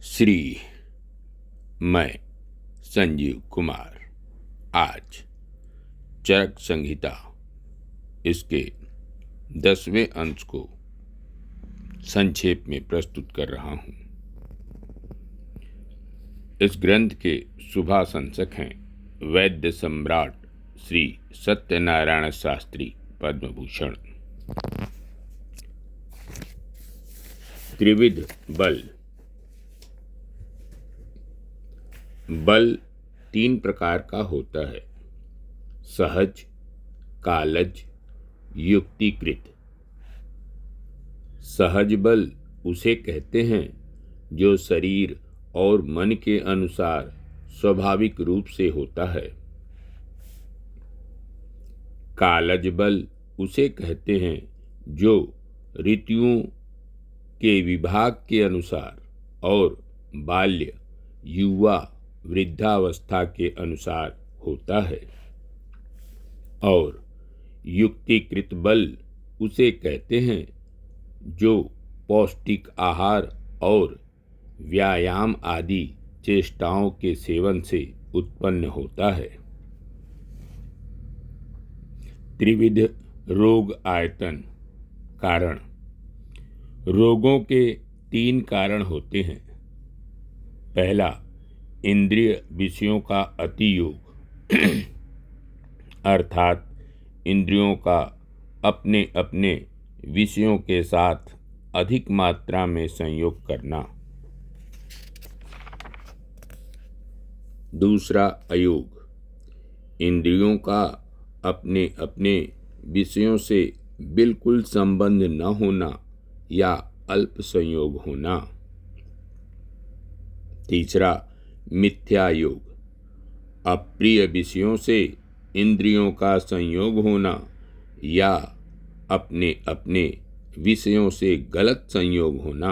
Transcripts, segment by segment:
श्री मैं संजीव कुमार आज चरक संहिता इसके 10वें अंश को संक्षेप में प्रस्तुत कर रहा हूँ। इस ग्रंथ के शुभाशंसक हैं वैद्य सम्राट श्री सत्यनारायण शास्त्री पद्मभूषण। त्रिविध बल। बल 3 प्रकार का होता है: सहज, कालज, युक्तिकृत। सहज बल उसे कहते हैं जो शरीर और मन के अनुसार स्वाभाविक रूप से होता है। कालज बल उसे कहते हैं जो ऋतुओं के विभाग के अनुसार और बाल्य, युवा, वृद्धावस्था के अनुसार होता है। और युक्तिकृत बल उसे कहते हैं जो पौष्टिक आहार और व्यायाम आदि चेष्टाओं के सेवन से उत्पन्न होता है। त्रिविध रोग आयतन। कारण। रोगों के 3 कारण होते हैं। पहला, इंद्रिय विषयों का अतियोग अर्थात इंद्रियों का अपने अपने विषयों के साथ अधिक मात्रा में संयोग करना। दूसरा, अयोग इंद्रियों का अपने अपने विषयों से बिल्कुल संबंध न होना या अल्प संयोग होना। तीसरा, मिथ्या योग अप्रिय विषयों से इंद्रियों का संयोग होना या अपने अपने विषयों से गलत संयोग होना।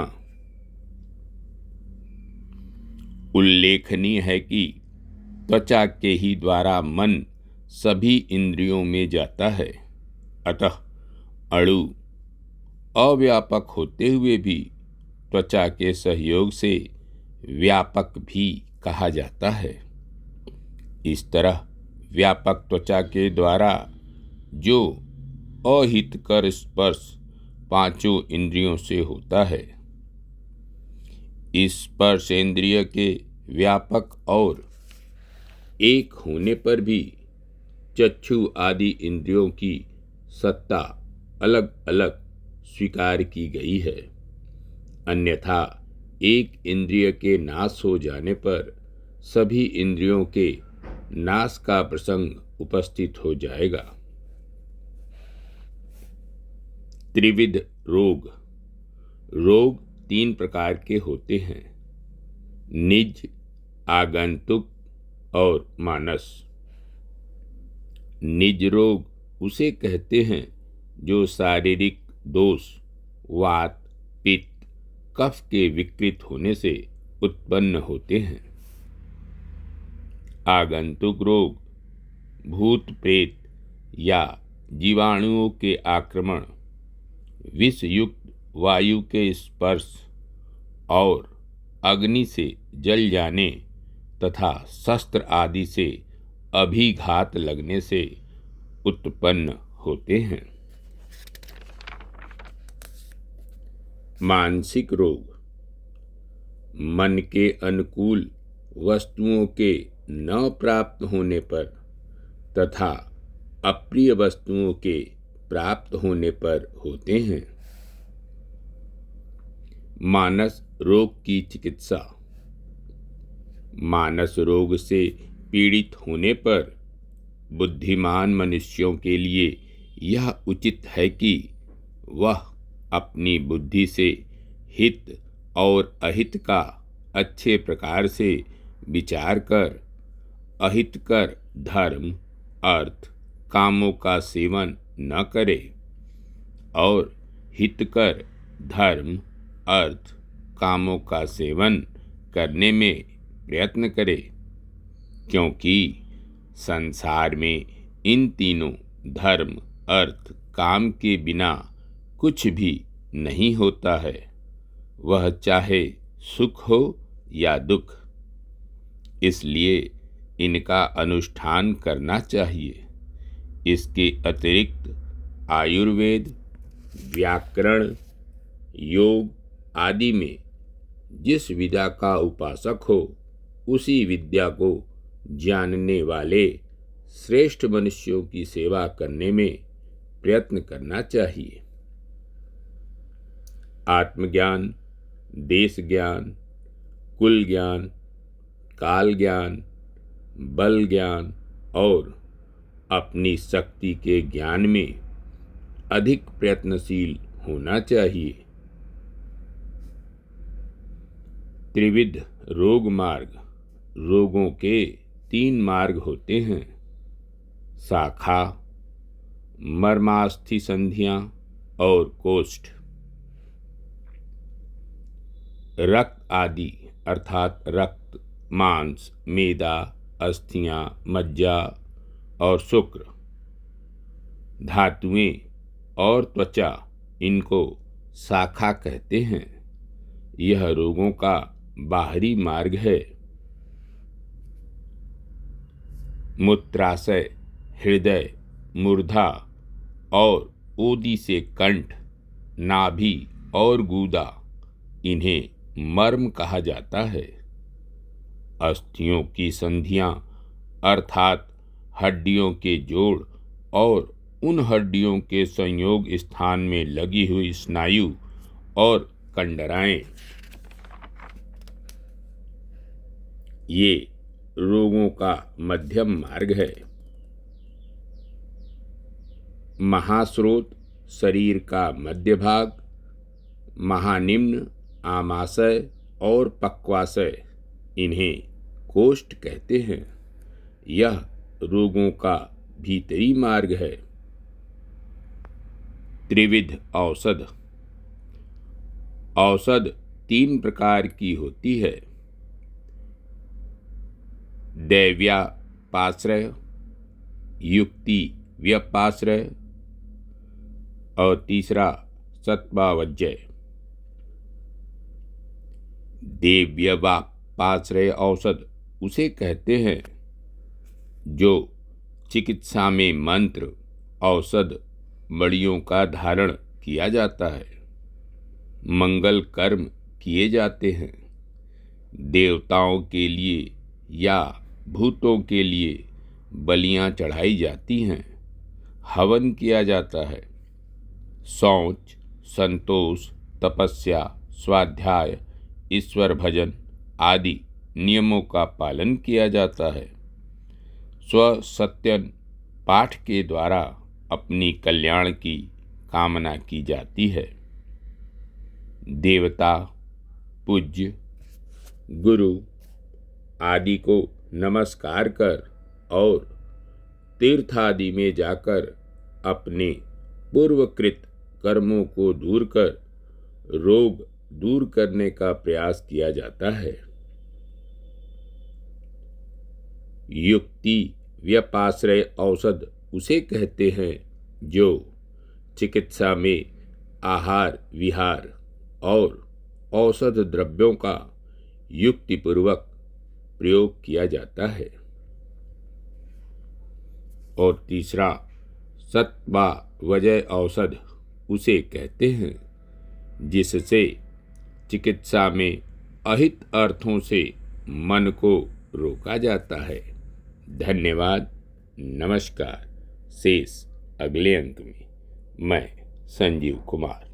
उल्लेखनीय है कि त्वचा के ही द्वारा मन सभी इंद्रियों में जाता है, अतः अणु अव्यापक होते हुए भी त्वचा के सहयोग से व्यापक भी कहा जाता है। इस तरह व्यापक त्वचा के द्वारा जो अहितकर स्पर्श 5 इंद्रियों से होता है, इस स्पर्श इंद्रिय के व्यापक और एक होने पर भी चक्षु आदि इंद्रियों की सत्ता अलग अलग स्वीकार की गई है। अन्यथा एक इंद्रिय के नाश हो जाने पर सभी इंद्रियों के नाश का प्रसंग उपस्थित हो जाएगा। त्रिविध रोग। रोग 3 प्रकार के होते हैं: निज, आगंतुक और मानस। निज रोग उसे कहते हैं जो शारीरिक दोष, वात, पित्त, कफ के विकृत होने से उत्पन्न होते हैं। आगंतुक रोग भूत प्रेत या जीवाणुओं के आक्रमण, विषयुक्त वायु के स्पर्श और अग्नि से जल जाने तथा शस्त्र आदि से अभिघात लगने से उत्पन्न होते हैं। मानसिक रोग मन के अनुकूल वस्तुओं के न प्राप्त होने पर तथा अप्रिय वस्तुओं के प्राप्त होने पर होते हैं। मानस रोग की चिकित्सा। मानस रोग से पीड़ित होने पर बुद्धिमान मनुष्यों के लिए यह उचित है कि वह अपनी बुद्धि से हित और अहित का अच्छे प्रकार से विचार कर अहितकर धर्म, अर्थ, कामों का सेवन न करे और हितकर धर्म, अर्थ, कामों का सेवन करने में प्रयत्न करे, क्योंकि संसार में इन तीनों धर्म, अर्थ, काम के बिना कुछ भी नहीं होता है। वह चाहे सुख हो या दुख। इसलिए इनका अनुष्ठान करना चाहिए। इसके अतिरिक्त आयुर्वेद, व्याकरण, योग आदि में जिस विद्या का उपासक हो उसी विद्या को जानने वाले श्रेष्ठ मनुष्यों की सेवा करने में प्रयत्न करना चाहिए। आत्मज्ञान, देश ज्ञान, कुल ज्ञान, काल ज्ञान, बल ज्ञान और अपनी शक्ति के ज्ञान में अधिक प्रयत्नशील होना चाहिए। त्रिविध रोग मार्ग, रोगों के 3 मार्ग होते हैं: शाखा, मर्मास्थि संधियां और कोष्ठ। रक्त आदि अर्थात रक्त, मांस, मेदा, अस्थियां, मज्जा और शुक्र, धातुएं और त्वचा, इनको शाखा कहते हैं। यह रोगों का बाहरी मार्ग है। मूत्राशय, हृदय, मूर्धा और ओदी से कंठ, नाभि और गूदा, इन्हें मर्म कहा जाता है। अस्थियों की संधियां अर्थात हड्डियों के जोड़ और उन हड्डियों के संयोग स्थान में लगी हुई स्नायु और कंडराएं, ये रोगों का मध्यम मार्ग है। महास्रोत शरीर का मध्य भाग, महानिम्न आमाशय और पक्वाशय, इन्हें कोष्ठ कहते हैं। यह रोगों का भीतरी मार्ग है। त्रिविध औषध, औषध 3 प्रकार की होती है: दैव्यापाश्रय, युक्ति व्यपाश्रय और तीसरा सत्वावज्जय। दैव्यापाश्रय औषध उसे कहते हैं जो चिकित्सा में मंत्र, औषध, मणियों का धारण किया जाता है, मंगल कर्म किए जाते हैं, देवताओं के लिए या भूतों के लिए बलियां चढ़ाई जाती हैं, हवन किया जाता है, शौच, संतोष, तपस्या, स्वाध्याय, ईश्वर भजन आदि नियमों का पालन किया जाता है। स्वसत्यन पाठ के द्वारा अपनी कल्याण की कामना की जाती है। देवता, पूज्य, गुरु आदि को नमस्कार कर और तीर्थ आदि में जाकर अपने पूर्वकृत कर्मों को दूर कर रोग दूर करने का प्रयास किया जाता है। युक्ति व्यपाश्रय औषध उसे कहते हैं जो चिकित्सा में आहार विहार और औषध द्रव्यों का युक्तिपूर्वक प्रयोग किया जाता है। और तीसरा सत्वावजय औषध उसे कहते हैं जिससे चिकित्सा में अहित अर्थों से मन को रोका जाता है। धन्यवाद। नमस्कार। शेष अगले अंक में। मैं संजीव कुमार।